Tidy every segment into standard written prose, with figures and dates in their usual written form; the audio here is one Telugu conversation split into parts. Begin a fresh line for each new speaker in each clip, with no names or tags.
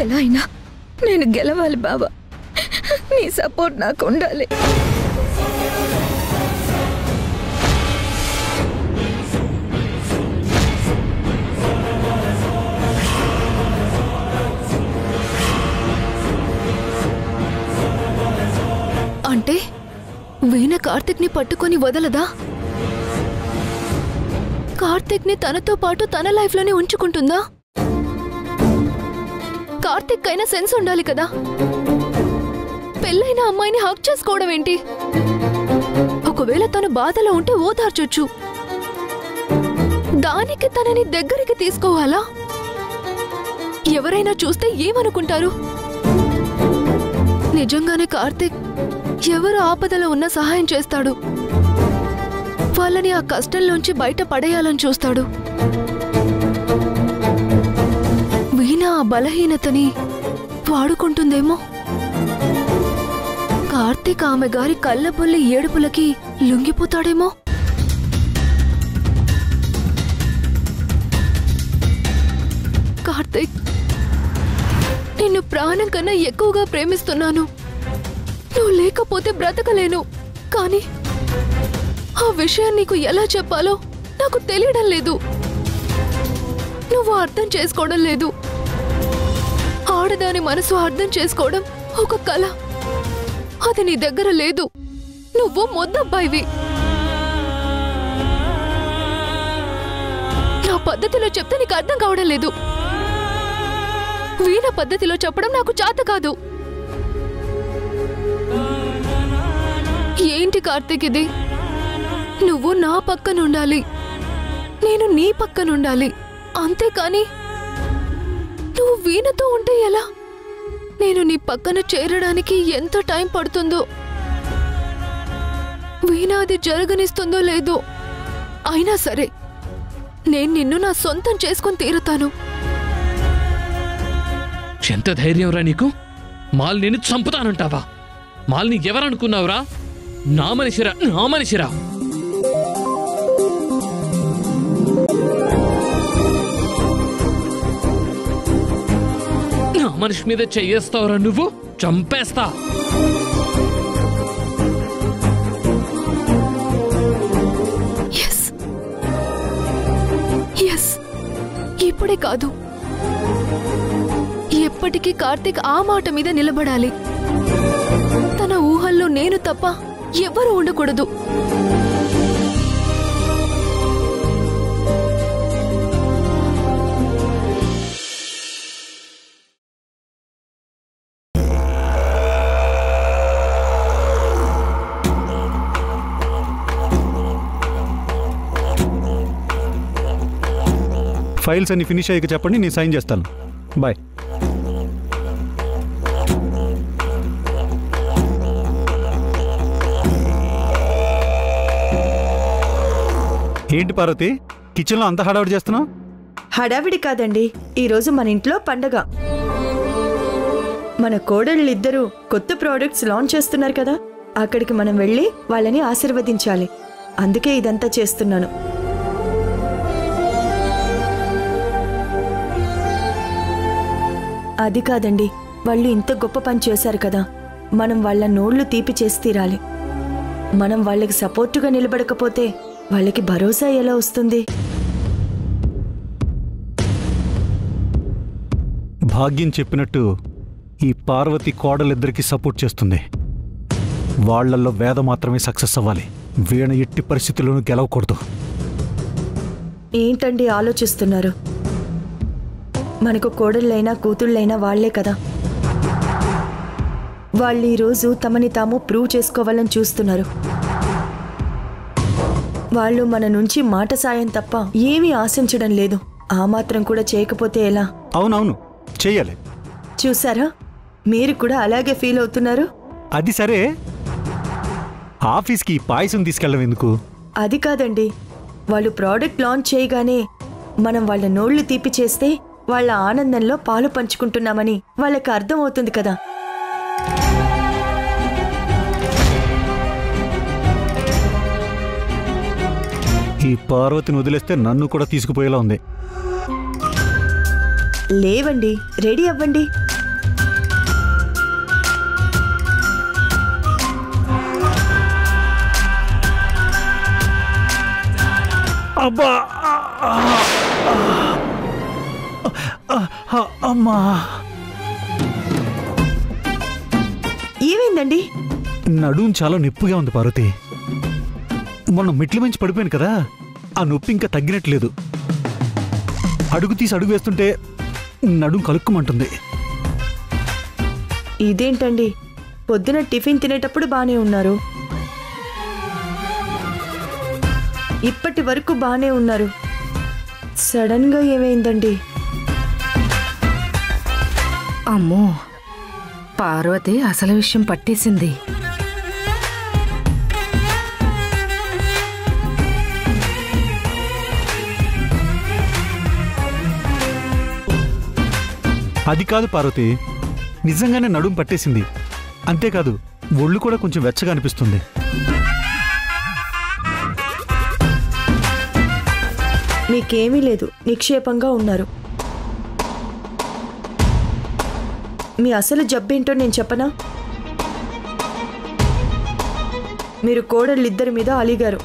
ఎలా అయినా నేను గెలవాలి బావా. నీ సపోర్ట్ నాకు ఉండాలి.
అంటే వీణ కార్తిక్ ని పట్టుకొని వదలదా? కార్తిక్ ని తనతో పాటు తన లైఫ్ లోనే ఉంచుకుంటుందా? కార్తిక్ అయినా సెన్స్ ఉండాలి కదా. పెళ్ళైన అమ్మాయిని హక్ చేసుకోవడం ఏంటి? ఒకవేళ తను బాధలో ఉంటే ఓదార్చొచ్చు, దానికి తనని దగ్గరికి తీసుకోవాలా? ఎవరైనా చూస్తే ఏమనుకుంటారు? నిజంగానే కార్తిక్ ఎవరు ఆపదలో ఉన్నా సహాయం చేస్తాడు. వాళ్ళని ఆ కష్టంలోంచి బయట పడేయాలని చూస్తాడు. వీణ ఆ బలహీనతని వాడుకుంటుందేమో. కార్తిక్ ఆమె గారి కళ్ళబొల్లి ఏడుపులకి లొంగిపోతాడేమో. కార్తిక్, నిన్ను ప్రాణం కన్నా ఎక్కువగా ప్రేమిస్తున్నాను. నువ్వు లేకపోతే బ్రతకలేను. కానీ ఆ విషయం నీకు ఎలా చెప్పాలో నాకు తెలియడం లేదు. నువ్వు అర్థం చేసుకోవడం లేదు. ఆడదాని మనసు అర్థం చేసుకోవడం ఒక కళ. అది నీ దగ్గర లేదు. నువ్వు మొద్దబ్బాయివి. నా పద్ధతిలో చెప్తే నీకు అర్థం కావడం లేదు. వీణ పద్ధతిలో చెప్పడం నాకు చేత కాదు. ఏంటి కార్తిక్ ఇది? నువ్వు నా పక్కనుండాలి, నేను నీ పక్కనుండాలి. అంతేకాని నువ్వు వీణతో ఉంటే ఎలా? నేను నీ పక్కన చేరడానికి ఎంత టైం పడుతుందో, వీణ అది జరగనిస్తుందో లేదో. అయినా సరే నేను నిన్ను నా సొంతం చేసుకొని తీరుతాను.
ఎంత ధైర్యంరా నీకు? మాలిని చంపుతానంటావా? మాలిని ఎవరనుకున్నావురా? నా మనిషిరా, నా మనిషిరా. నా మనిషి మీద చెయ్యేస్తావురా నువ్వు? చంపేస్తా.
ఇప్పుడే కాదు, ఎప్పటికీ కార్తిక్ ఆ మాట మీద నిలబడాలి. తన ఊహల్లో నేను తప్ప ఎవ్వరూ ఉండకూడదు.
ఫైల్స్ అన్ని ఫినిష్ అయ్యాక చెప్పండి, నేను సైన్ చేస్తాను. బాయ్. ఏంటి పార్వతి, కిచెన్లో అంత హడావిడి చేస్తున్నావు?
హడావిడి కాదండి, ఈరోజు మన ఇంట్లో పండగ. మన కోడళ్ళిద్దరూ కొత్త ప్రోడక్ట్స్ లాంచ్ చేస్తున్నారు కదా, అక్కడికి మనం వెళ్ళి వాళ్ళని ఆశీర్వదించాలి. అందుకే ఇదంతా చేస్తున్నాను. అది కాదండి, వాళ్ళు ఇంత గొప్ప పని చేశారు కదా, మనం వాళ్ళ నోళ్లు తీపి చేసి తీరాలి. మనం వాళ్ళకి సపోర్టుగా నిలబడకపోతే వాళ్ళకి భరోసా ఎలా వస్తుంది?
భాగ్యం చెప్పినట్టు ఈ పార్వతి కోడలిద్దరికి సపోర్ట్ చేస్తుంది. వాళ్లల్లో వేద మాత్రమే సక్సెస్ అవ్వాలి. వీణ ఎట్టి పరిస్థితుల్లోనూ గెలవకూడదు.
ఏంటండి ఆలోచిస్తున్నారు? మనకు కోడళ్ళైనా కూతుళ్ళైనా వాళ్లే కదా. వాళ్ళు ఈరోజు తమని తాము ప్రూవ్ చేసుకోవాలని చూస్తున్నారు. వాళ్ళు మన నుంచి మాట సాయం తప్ప ఏమీ ఆశించడం లేదు. ఆ మాత్రం కూడా చేయకపోతే ఎలా?
అవునవును, చెయ్యాలి.
చూసారా, మీరు కూడా అలాగే ఫీల్ అవుతున్నారు.
అది సరే, ఆఫీస్కి పాయసం తీసుకెళ్ళడం ఎందుకు?
అది కాదండి, వాళ్ళు ప్రోడక్ట్ లాంచ్ చేయగానే మనం వాళ్ళ నోళ్లు తీపి చేస్తే వాళ్ళ ఆనందంలో పాలు పంచుకుంటున్నామని వాళ్ళకి అర్థం అవుతుంది కదా.
ఈ పార్వతిని వదిలేస్తే నన్ను కూడా తీసుకుపోయేలా ఉంది.
లేవండి, రెడీ అవ్వండి.
అబ్బా అమ్మా.
ఏమైందండి?
నడుం చాలా నొప్పిగా ఉంది పార్వతి. మొన్న మెట్ల మించి పడిపోయాను కదా, ఆ నొప్పి ఇంకా తగ్గినట్లేదు. అడుగు తీసి అడుగు వేస్తుంటే నడుం కలుక్కుమంటుంది.
ఇదేంటండి, పొద్దున టిఫిన్ తినేటప్పుడు బానే ఉన్నారు, ఇప్పటి వరకు బానే ఉన్నారు, సడన్ గా ఏమైందండి?
అమ్మో, పార్వతి అసలు విషయం పట్టేసింది.
అది కాదు పార్వతి, నిజంగానే నడుం పట్టేసింది. అంతేకాదు ఒళ్ళు కూడా కొంచెం వెచ్చగా అనిపిస్తుంది.
మీకేమీ లేదు, నిక్షేపంగా ఉన్నారు. మీ అసలు జబ్బేంటో నేను చెప్పనా? మీరు కోడళ్ళిద్దరి మీద అలిగారు.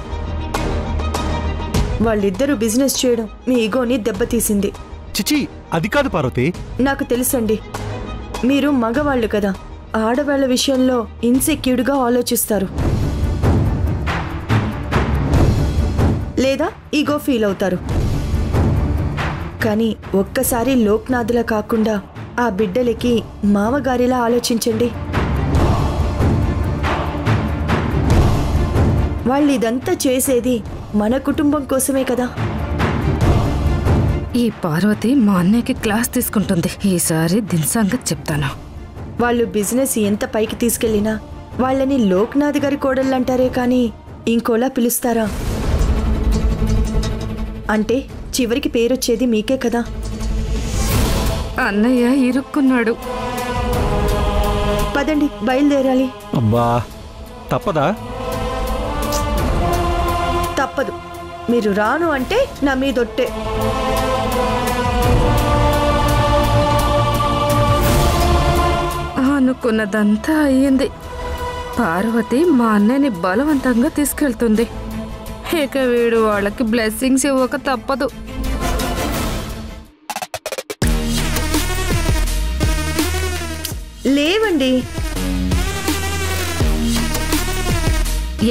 వాళ్ళిద్దరూ బిజినెస్ చేయడం మీ ఈగోని దెబ్బతీసింది.
చిచి, అది కాదు పార్వతి.
నాకు తెలుసండి, మీరు మగవాళ్ళు కదా, ఆడవాళ్ల విషయంలో ఇన్సెక్యూర్డ్గా ఆలోచిస్తారు లేదా ఈగో ఫీల్ అవుతారు. కానీ ఒక్కసారి లోక్నాథ్లా కాకుండా ఆ బిడ్డలకి మామగారిలా ఆలోచించండి. వాళ్ళు ఇదంతా చేసేది మన కుటుంబం కోసమే కదా.
ఈ పార్వతి మా అన్నయ్యకి క్లాస్ తీసుకుంటుంది. ఈసారి దీని సంగతి చెప్తాను.
వాళ్ళు బిజినెస్ ఎంత పైకి తీసుకెళ్లినా వాళ్ళని లోక్నాథ్ గారి కోడళ్ళంటారే కానీ ఇంకోలా పిలుస్తారా? అంటే చివరికి పేరొచ్చేది మీకే కదా.
అన్నయ్య ఇరుక్కున్నాడు.
పదండి, బయలుదేరాలి.
అబ్బా, తప్పదా?
తప్పదు. మీరు రాను అంటే నా మీదొట్టే.
అనుకున్నదంతా అయ్యింది. పార్వతి మా అన్నయ్యని బలవంతంగా తీసుకెళ్తుంది. ఇక వీడు వాళ్ళకి బ్లెస్సింగ్స్ ఇవ్వక తప్పదు.
లేవండి.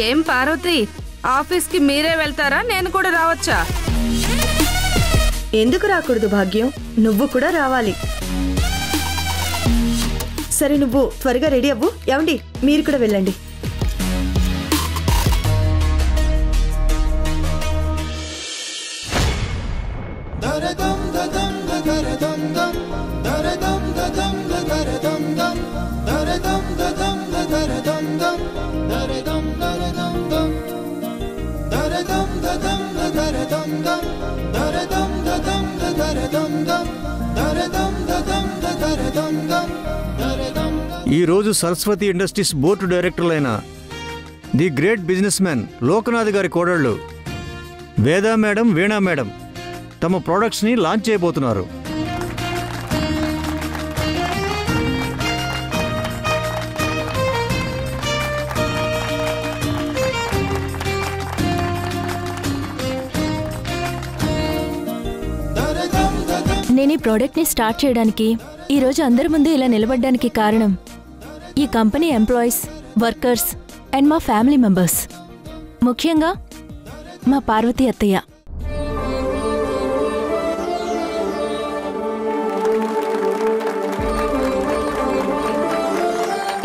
ఏం పార్వతి, ఆఫీస్కి మీరే వెళ్తారా, నేను కూడా రావచ్చా?
ఎందుకు రాకూడదు భాగ్యం, నువ్వు కూడా రావాలి. సరే, నువ్వు త్వరగా రెడీ అవ్వు. ఏమండి, మీరు కూడా వెళ్ళండి.
ఈరోజు సరస్వతి ఇండస్ట్రీస్ బోర్డు డైరెక్టర్లైన the great businessman Loknath గారి కోడళ్ళు వేదా మేడం, వీణా మేడం తమ ప్రోడక్ట్స్ని లాంచ్ చేయబోతున్నారు.
నేను ఈ ప్రోడక్ట్ని స్టార్ట్ చేయడానికి, ఈరోజు అందరి ముందు ఇలా నిలబడడానికి కారణం ఈ కంపెనీ ఎంప్లాయీస్, వర్కర్స్ అండ్ మా ఫ్యామిలీ మెంబర్స్, ముఖ్యంగా మా పార్వతి అత్తయ్య.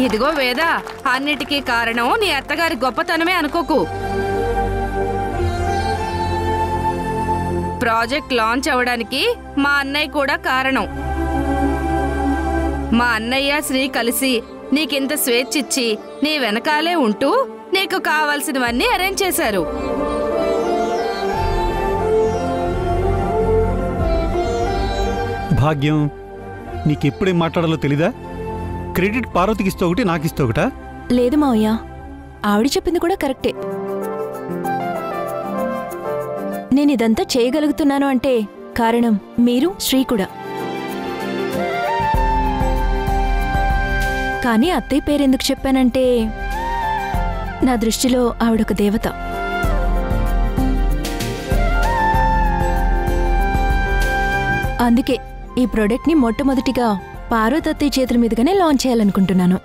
ఇదిగో వేదా, అన్నిటికీ కారణం నీ అత్తగారి గొప్పతనమే అనుకోకు. ప్రాజెక్ట్ లాంచ్ అవడానికి మా అన్నయ్య కూడా కారణం. మా అన్నయ్య శ్రీ కలిసి నీకింత స్వేచ్ఛ ఇచ్చి నీ వెనకాలే ఉంటూ నీకు కావాల్సినవన్నీ అరేంజ్ చేశారు.
భాగ్యం, నీకెప్పుడేం మాట్లాడాలో తెలీదా? క్రెడిట్ పార్వతికి ఇస్తే ఒకటి, నాకు ఇస్తే ఒకటా?
లేదు మావయ్య, ఆవిడ చెప్పింది కూడా కరెక్టే. నేను ఇదంతా చేయగలుగుతున్నాను అంటే కారణం మీరు, శ్రీ కూడా. కానీ అత్తయ్య పేరెందుకు చెప్పానంటే నా దృష్టిలో ఆవిడొక దేవత. అందుకే ఈ ప్రోడక్ట్ని మొట్టమొదటిగా పార్వతత్తయ్య చేతుల మీదుగానే లాంచ్ చేయాలనుకుంటున్నాను.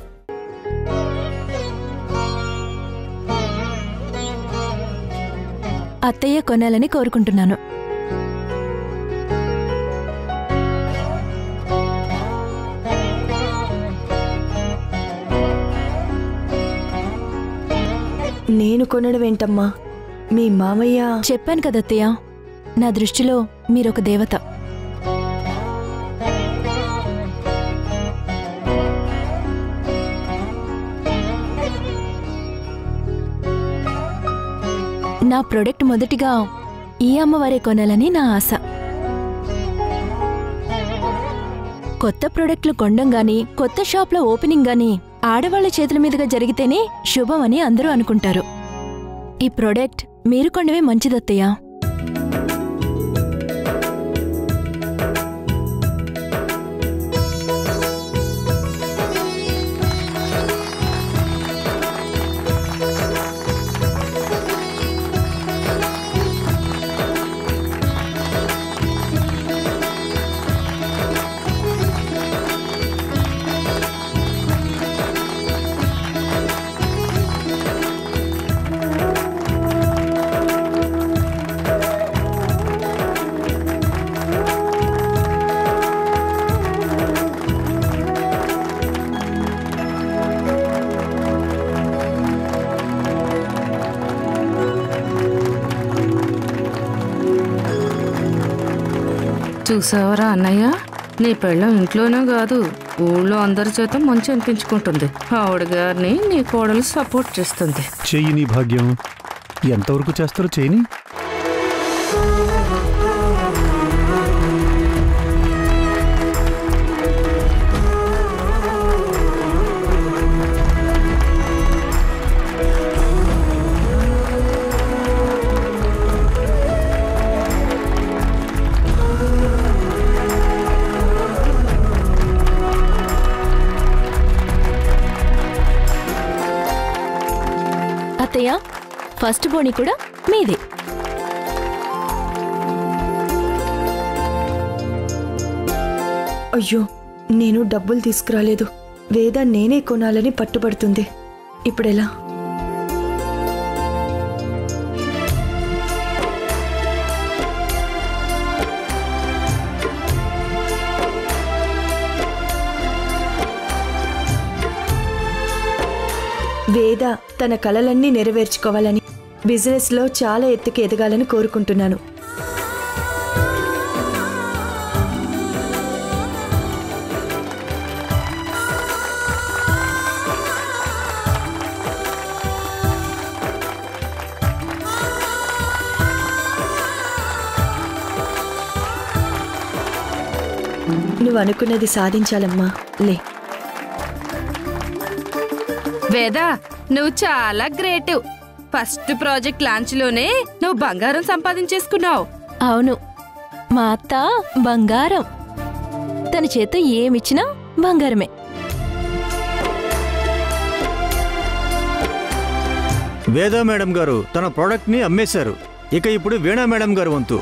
అత్తయ్య కొనాలని కోరుకుంటున్నాను.
నేను కొనడం ఏంటమ్మా? మీ మామయ్య.
చెప్పాను కదత్తయ్య, నా దృష్టిలో మీరొక దేవత. నా ప్రొడక్ట్ మొదటిగా ఈ అమ్మవారే కొనాలని నా ఆశ. కొత్త ప్రొడక్ట్లు కొనడం గాని, కొత్త షాప్లో ఓపెనింగ్ గాని ఆడవాళ్ల చేతుల మీదుగా జరిగితేనే శుభం అని అందరూ అనుకుంటారు. ఈ ప్రొడక్ట్ మీరు కొనవే మంచిదత్తయ్య.
చూసావరా అన్నయ్య, నీ పెళ్ళం ఇంట్లోనే కాదు ఊళ్ళో అందరి చేత మంచి అనిపించుకుంటుంది. ఆవిడ గారిని నీ కోడలు సపోర్ట్ చేస్తుంది.
చెయ్యి నీ భాగ్యం. ఎంతవరకు చేస్తారో చేయని.
అత్తయ్య, ఫస్ట్ బోని కూడా మీదే.
అయ్యో, నేను డబ్బులు తీసుకురాలేదు. వేద నేనే కొనాలని పట్టుబడుతుంది. ఇప్పుడెలా? వేద తన కలలన్నీ నెరవేర్చుకోవాలని, బిజినెస్లో చాలా ఎత్తుకి ఎదగాలని కోరుకుంటున్నాను. నువ్వు అనుకున్నది సాధించాలమ్మా. లే
వేద, నువ్వు చాలా గ్రేట్. ఫస్ట్ ప్రాజెక్ట్ లాంచ్ లోనే నువ్వు బంగారం సంపాదించేసుకున్నావు.
అవును, మా అత్త బంగారం. తన చేత ఏమిచ్చినా బంగారమే.
వేదా మేడం గారు తన ప్రోడక్ట్ని అమ్మేశారు. ఇక ఇప్పుడు వీణా మేడం గారు వంతు.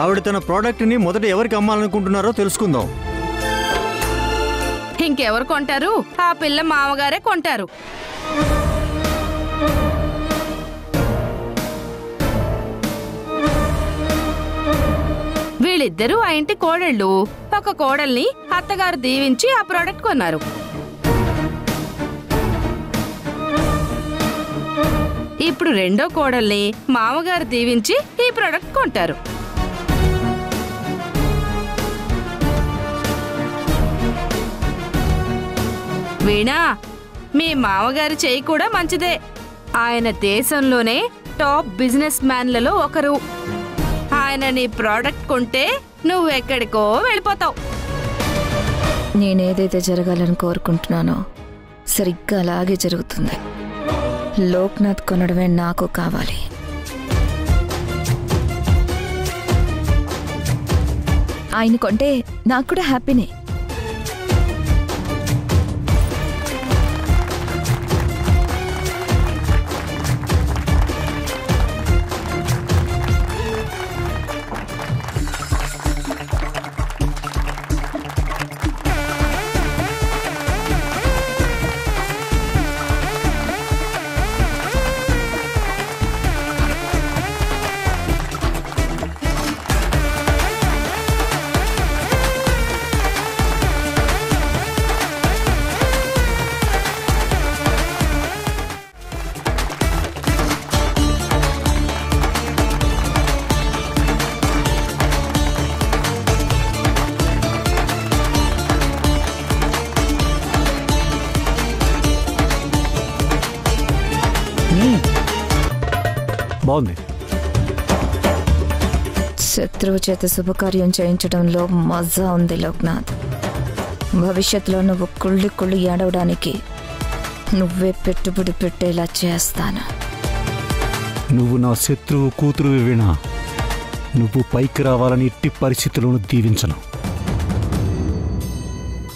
ఆవిడ తన ప్రోడక్ట్ని మొదట ఎవరికి అమ్మాలనుకుంటున్నారో తెలుసుకుందాం.
ఇంకెవరు కొంటారు? ఆ పిల్ల మామగారే కొంటారు. వీళ్ళిద్దరూ ఆ ఇంటి కోడళ్ళు. ఒక కోడల్ని అత్తగారు దీవించి ఆ ప్రోడక్ట్ కొన్నారు. ఇప్పుడు రెండో కోడల్ని మామగారు దీవించి ఈ ప్రోడక్ట్ కొంటారు. వీణా, మీ మామగారి చెయ్యి కూడా మంచిదే. ఆయన దేశంలోనే టాప్ బిజినెస్ మ్యాన్లలో ఒకరు. ఆయన నీ ప్రోడక్ట్ కొంటే నువ్వెక్కడికో వెళ్ళిపోతావు.
నేనేదైతే జరగాలని కోరుకుంటున్నానో సరిగ్గా అలాగే జరుగుతుంది. లోక్నాథ్ కొనడమే నాకు కావాలి. ఆయన కొంటే నాకు కూడా హ్యాపీనే.
బాగుంది.
శత్రువు చేత శుభకార్యం చేయించడంలో మజా ఉంది లోక్నాథ్. భవిష్యత్తులో నువ్వు కుళ్ళి కుళ్ళి ఏడవడానికి నువ్వే పెట్టుబడి పెట్టేలా చేస్తాను.
నువ్వు నా శత్రువు కూతురు వీణా. నువ్వు పైకి రావాలని ఎట్టి పరిస్థితుల్లోనూ దీవించను.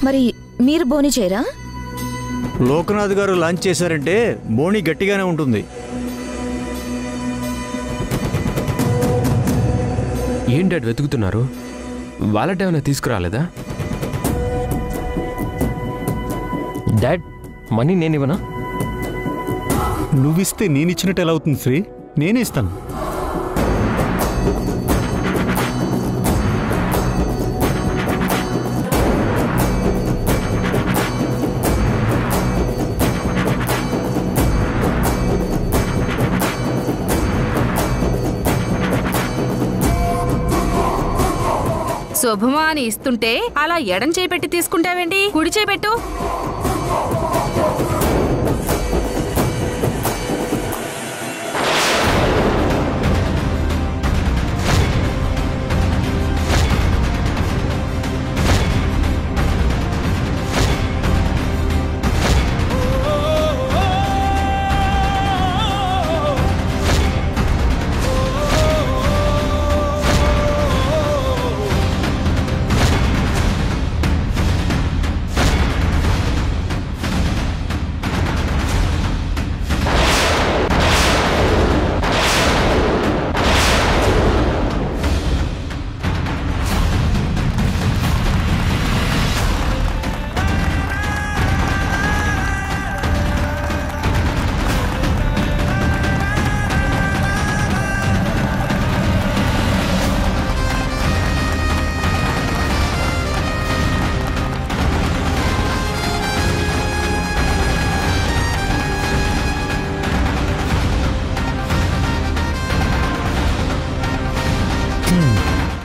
మరి మీరు బోని చేయరా?
లోకనాథ్ గారు లాంచ్ చేశారంటే బోణి గట్టిగానే ఉంటుంది.
ఏం డాడ్ వెతుకుతున్నారు? వాలెట్ ఏమైనా తీసుకురాలేదా?
Dad, money నేనివ్వనా?
నువ్విస్తే నేనిచ్చినట్టు ఎలా అవుతుంది శ్రీ? నేనే ఇస్తాను.
శుభమా అని ఇస్తుంటే అలా ఎడం చేపెట్టి తీసుకుంటావేంటి? కుడి చేపెట్టు.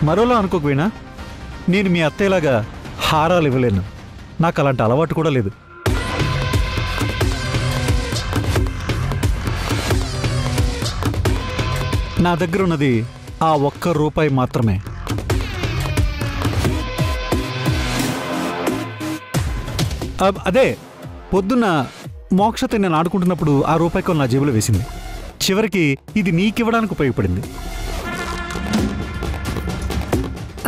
మరోలా అనుకోకపోయినా నేను మీ అత్తయ్యలాగా హారాలు ఇవ్వలేను. నాకు అలాంటి అలవాటు కూడా లేదు. నా దగ్గర ఉన్నది ఆ ₹1 మాత్రమే. అదే పొద్దున్న మోక్షతో నేను ఆడుకుంటున్నప్పుడు ఆ రూపాయి నా జేబులో వేసింది. చివరికి ఇది నీకివ్వడానికి ఉపయోగపడింది.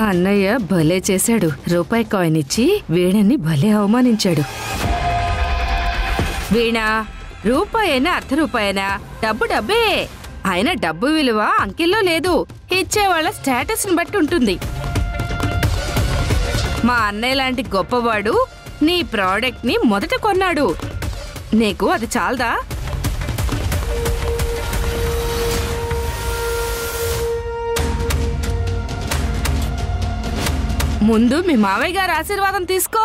అన్నయ్య భలే చేశాడు. రూపాయి కాయిన్ ఇచ్చి వీణని భలే అవమానించాడు. వీణ, రూపాయైనా ₹1 డబ్బు డబ్బే. అయినా డబ్బు విలువ అంకెల్లో లేదు, ఇచ్చేవాళ్ళ స్టేటస్ ని బట్టి ఉంటుంది. మా అన్నయ్య లాంటి గొప్పవాడు నీ ప్రోడక్ట్ ని మొదట కొన్నాడు. నీకు అది చాలదా? ముందు మీ మావయ్య గారి ఆశీర్వాదం తీసుకో.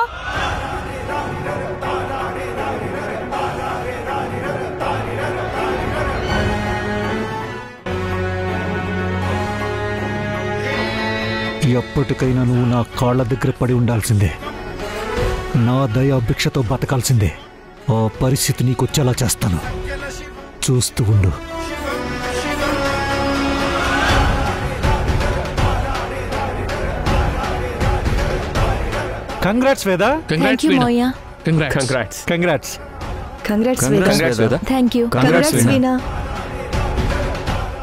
ఎప్పటికైనా నువ్వు నా కాళ్ళ దగ్గర పడి ఉండాల్సిందే. నా దయాభిక్షతో బతకాల్సిందే. ఆ పరిస్థితి నీకొచ్చేలా చేస్తాను. చూస్తూ ఉండు. కంగ్రాట్స్ వేదా.
థ్యాంక్ యూ మోయా.
Congrats.
Congrats.
Congrats
Veda.
Thank you.
Congrats Veena.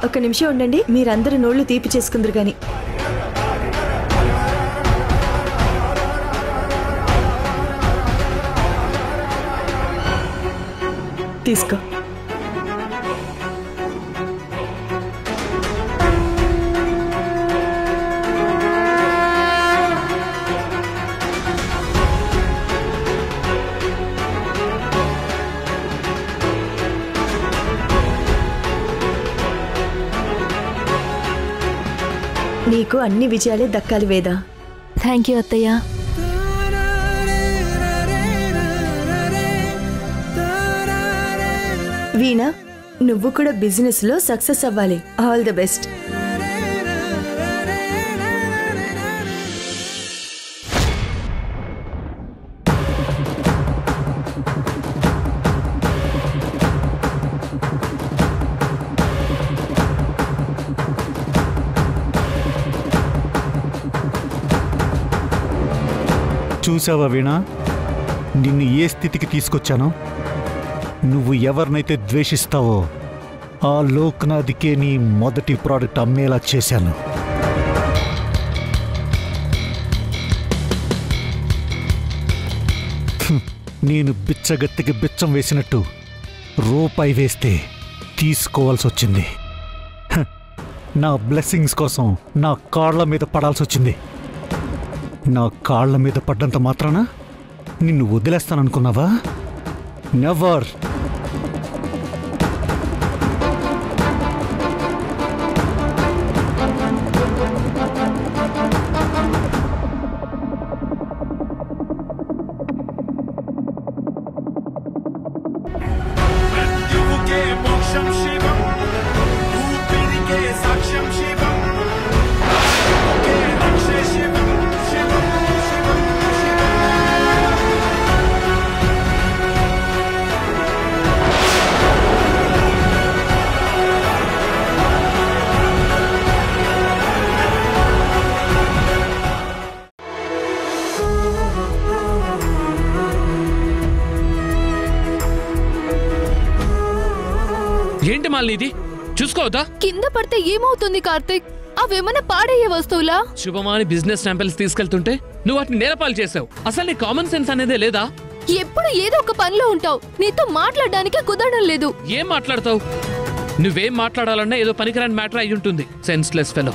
ఒక నిమిషం ఉండండి, మీరందరూ నోళ్లు తీపి చేసుకుందరు గాని. తీసుకో. నీకు అన్ని విజయాలే దక్కాలి వేదా.
థ్యాంక్ యూ అత్తయ్య.
వీణ, నువ్వు కూడా బిజినెస్ లో సక్సెస్ అవ్వాలి. All the best.
చూసావా వీణా, నిన్ను ఏ స్థితికి తీసుకొచ్చానో? నువ్వు ఎవరినైతే ద్వేషిస్తావో ఆ లోక్నాథ్కే నీ మొదటి ప్రోడక్ట్ అమ్మేలా చేశాను. నేను బిచ్చగత్తికి బిచ్చం వేసినట్టు రూపాయి వేస్తే తీసుకోవాల్సి వచ్చింది. నా బ్లెస్సింగ్స్ కోసం నా కాళ్ళ మీద పడాల్సి వచ్చింది. నా కాళ్ళ మీద పడ్డంత మాత్రాన నిన్ను వదిలేస్తాననుకున్నావా? నెవర్.
ఏంటి మాలినిది? చూసుకోవద్దా?
కింద పడితే ఏమవుతుంది కార్తీక్? అవేమన్నా పాడయ్యే వస్తువులా?
శుభమాని బిజినెస్ శాంపిల్స్ తీసుకెళ్తుంటే నువ్వు వాటిని నేలపాలు చేసావు. అసలు నీ కామన్ సెన్స్ అనేదే లేదా?
ఎప్పుడు ఏదో ఒక పనిలో ఉంటావు. నీతో మాట్లాడడానికి కుదరడం లేదు.
ఏం మాట్లాడతావు? నువ్వేం మాట్లాడాలన్నా ఏదో పనికిరాని మ్యాటర్ అయి ఉంటుంది. Senseless fellow.